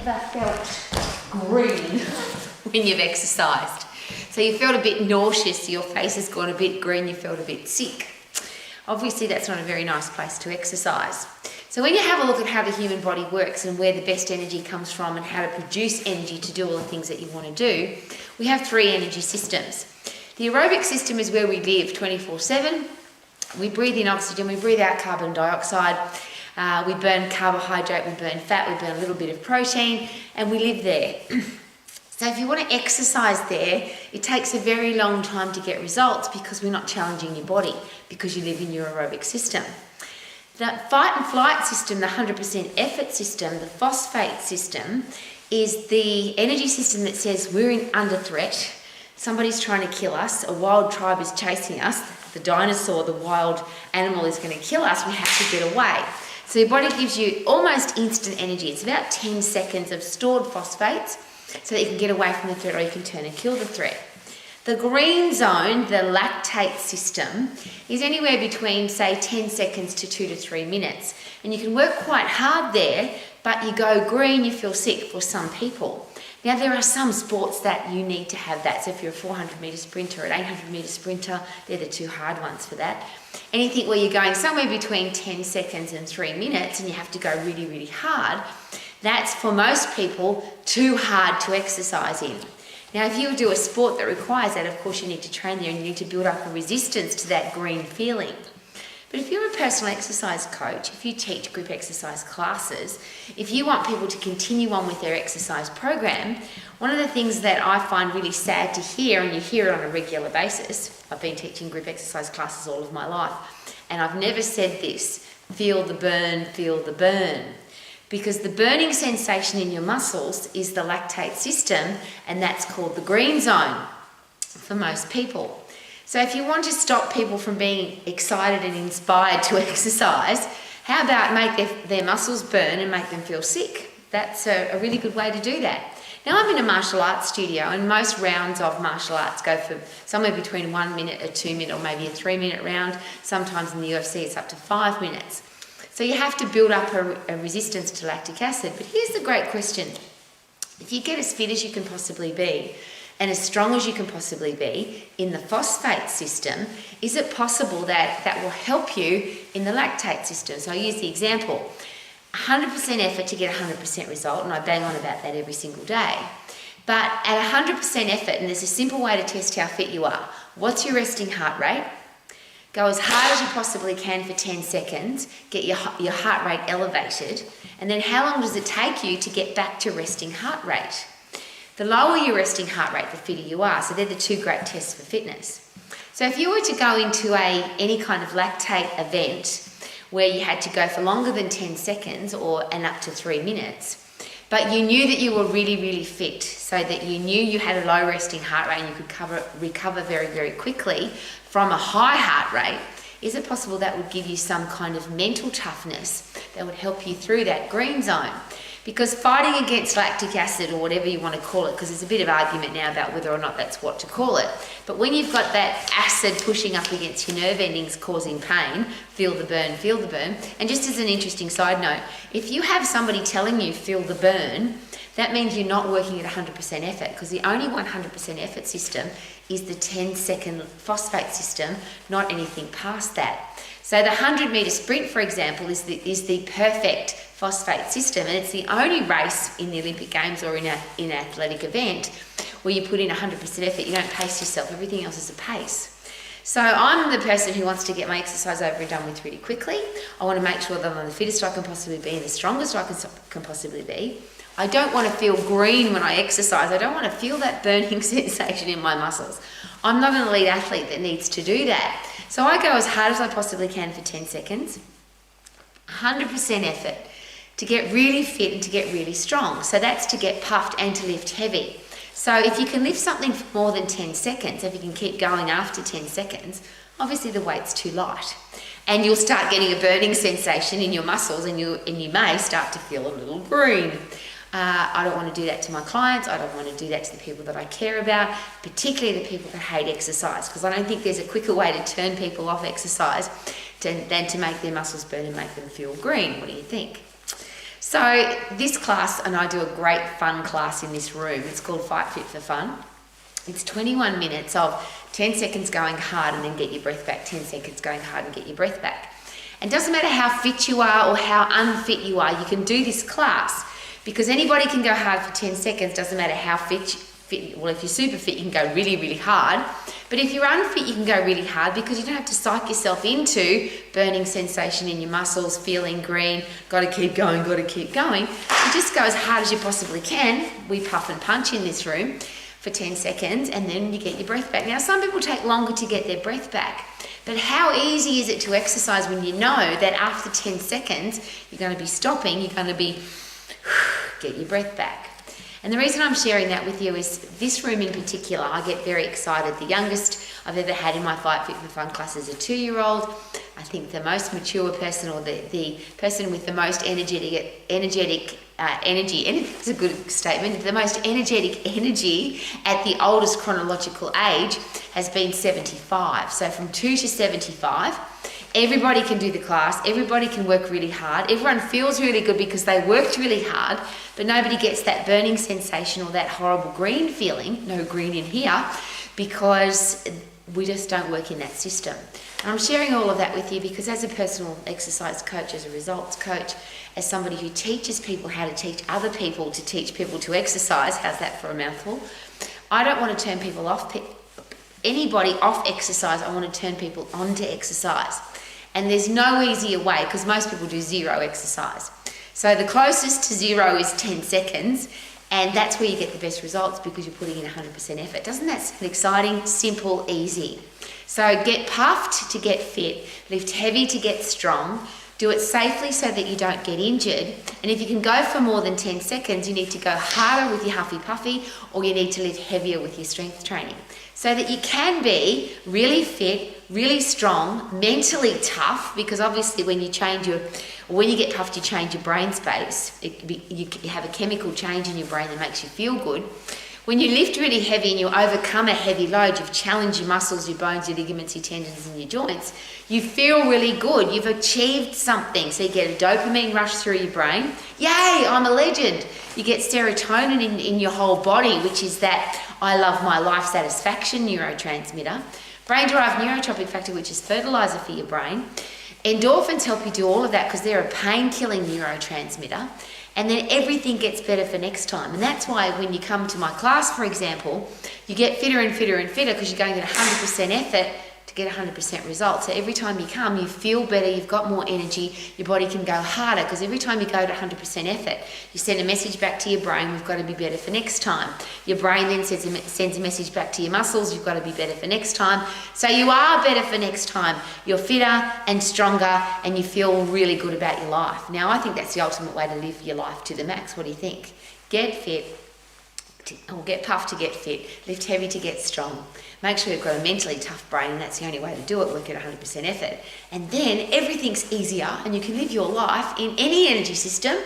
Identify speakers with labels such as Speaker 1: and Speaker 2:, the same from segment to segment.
Speaker 1: ever felt green when you've exercised? So you felt a bit nauseous, your face has gone a bit green, you felt a bit sick. Obviously that's not a very nice place to exercise. So when you have a look at how the human body works and where the best energy comes from and how to produce energy to do all the things that you want to do, we have 3 energy systems. The aerobic system is where we live 24/7. We breathe in oxygen, we breathe out carbon dioxide, we burn carbohydrate, we burn fat, we burn a little bit of protein, and we live there. So if you want to exercise there, it takes a very long time to get results because we're not challenging your body, because you live in your aerobic system. The fight and flight system, the 100% effort system, the phosphate system, is the energy system that says we're under threat, somebody's trying to kill us, a wild tribe is chasing us, the dinosaur, the wild animal is going to kill us, we have to get away. So your body gives you almost instant energy. It's about 10 seconds of stored phosphates so that you can get away from the threat or you can turn and kill the threat. The green zone, the lactate system, is anywhere between, say, 10 seconds to 2 to 3 minutes. And you can work quite hard there, but you go green, you feel sick for some people. Now, there are some sports that you need to have that. So if you're a 400-metre sprinter or an 800-metre sprinter, they're the 2 hard ones for that. Anything where you're going somewhere between 10 seconds and 3 minutes and you have to go really, really hard, that's, for most people, too hard to exercise in. Now, if you do a sport that requires that, of course you need to train there and you need to build up a resistance to that green feeling. But if you're a personal exercise coach, if you teach group exercise classes, if you want people to continue on with their exercise program, one of the things that I find really sad to hear, and you hear it on a regular basis, I've been teaching group exercise classes all of my life, and I've never said this, feel the burn, feel the burn. Because the burning sensation in your muscles is the lactate system, and that's called the green zone for most people. So if you want to stop people from being excited and inspired to exercise, how about make their muscles burn and make them feel sick? That's a really good way to do that. Now, I'm in a martial arts studio, and most rounds of martial arts go for somewhere between 1 minute, a 2 minute, or maybe a 3 minute round. Sometimes in the UFC it's up to 5 minutes. So you have to build up a resistance to lactic acid. But here's the great question. If you get as fit as you can possibly be and as strong as you can possibly be in the phosphate system, is it possible that that will help you in the lactate system? So I use the example, 100% effort to get 100% result, and I bang on about that every single day. But at 100% effort, and there's a simple way to test how fit you are, what's your resting heart rate? Go as hard as you possibly can for 10 seconds, get your heart rate elevated, and then how long does it take you to get back to resting heart rate? The lower your resting heart rate, the fitter you are. So they're the 2 great tests for fitness. So if you were to go into any kind of lactate event where you had to go for longer than 10 seconds and up to 3 minutes, but you knew that you were really, really fit, so that you knew you had a low resting heart rate and you could recover very, very quickly from a high heart rate, is it possible that would give you some kind of mental toughness that would help you through that green zone? Because fighting against lactic acid, or whatever you want to call it, because there's a bit of argument now about whether or not that's what to call it, but when you've got that acid pushing up against your nerve endings causing pain, feel the burn, feel the burn. And just as an interesting side note, if you have somebody telling you feel the burn, that means you're not working at 100% effort, because the only 100% effort system is the 10-second phosphate system, not anything past that. So the 100-metre sprint, for example, is the perfect phosphate system, and it's the only race in the Olympic Games or in an athletic event where you put in 100% effort. You don't pace yourself. Everything else is a pace. So I'm the person who wants to get my exercise over and done with really quickly. I want to make sure that I'm the fittest I can possibly be and the strongest I can possibly be. I don't want to feel green when I exercise. I don't want to feel that burning sensation in my muscles. I'm not an elite athlete that needs to do that. So I go as hard as I possibly can for 10 seconds, 100% effort, to get really fit and to get really strong. So that's to get puffed and to lift heavy. So if you can lift something for more than 10 seconds, if you can keep going after 10 seconds, obviously the weight's too light. And you'll start getting a burning sensation in your muscles, and you may start to feel a little green. I don't want to do that to my clients. I don't want to do that to the people that I care about, particularly the people that hate exercise, because I don't think there's a quicker way to turn people off exercise than to make their muscles burn and make them feel green. What do you think? So this class, and I do a great fun class in this room, it's called Fight Fit for Fun. It's 21 minutes of 10 seconds going hard and then get your breath back, 10 seconds going hard and get your breath back. And it doesn't matter how fit you are or how unfit you are, you can do this class because anybody can go hard for 10 seconds, doesn't matter how fit. Well, if you're super fit, you can go really, really hard. But if you're unfit, you can go really hard because you don't have to psych yourself into burning sensation in your muscles, feeling green, got to keep going, got to keep going. You just go as hard as you possibly can. We puff and punch in this room for 10 seconds and then you get your breath back. Now, some people take longer to get their breath back, but how easy is it to exercise when you know that after 10 seconds, you're going to be stopping, you're going to be, get your breath back. And the reason I'm sharing that with you is this room in particular, I get very excited. The youngest I've ever had in my Fight Fit for Fun class is a 2-year-old. I think the most mature person or the person with the most energy, and it's a good statement, the most energetic energy at the oldest chronological age has been 75. So from 2 to 75, everybody can do the class, everybody can work really hard, everyone feels really good because they worked really hard, but nobody gets that burning sensation or that horrible green feeling, no green in here, because we just don't work in that system. And I'm sharing all of that with you because as a personal exercise coach, as a results coach, as somebody who teaches people how to teach other people to teach people to exercise, how's that for a mouthful? I don't want to turn people off, anybody off exercise, I want to turn people on to exercise. And there's no easier way because most people do zero exercise. So the closest to zero is 10 seconds and that's where you get the best results because you're putting in 100% effort. Doesn't that sound exciting, simple, easy? So get puffed to get fit, lift heavy to get strong, do it safely so that you don't get injured. And if you can go for more than 10 seconds, you need to go harder with your huffy puffy or you need to lift heavier with your strength training. So that you can be really fit, really strong, mentally tough, because obviously when you get puffed, you change your brain space. You have a chemical change in your brain that makes you feel good. When you lift really heavy and you overcome a heavy load, you've challenged your muscles, your bones, your ligaments, your tendons and your joints, you feel really good. You've achieved something. So you get a dopamine rush through your brain. Yay, I'm a legend. You get serotonin in your whole body, which is that I love my life satisfaction neurotransmitter. Brain-derived neurotropic factor, which is fertilizer for your brain. Endorphins help you do all of that because they're a pain-killing neurotransmitter. And then everything gets better for next time. And that's why when you come to my class, for example, you get fitter and fitter and fitter because you're going at 100% effort to get 100% results. So every time you come, you feel better, you've got more energy, your body can go harder because every time you go to 100% effort, you send a message back to your brain, we've got to be better for next time. Your brain then sends a message back to your muscles, you've got to be better for next time. So you are better for next time. You're fitter and stronger and you feel really good about your life. Now, I think that's the ultimate way to live your life to the max. What do you think? Get fit, or get puffed to get fit, lift heavy to get strong. Make sure you've got a mentally tough brain and that's the only way to do it, work at 100% effort. And then everything's easier and you can live your life in any energy system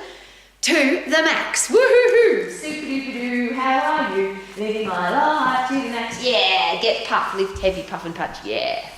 Speaker 1: to the max. Woohoo! Super duper doo, how are you? Living my life to the max. Yeah, get puffed, lift heavy, puff and punch, yeah.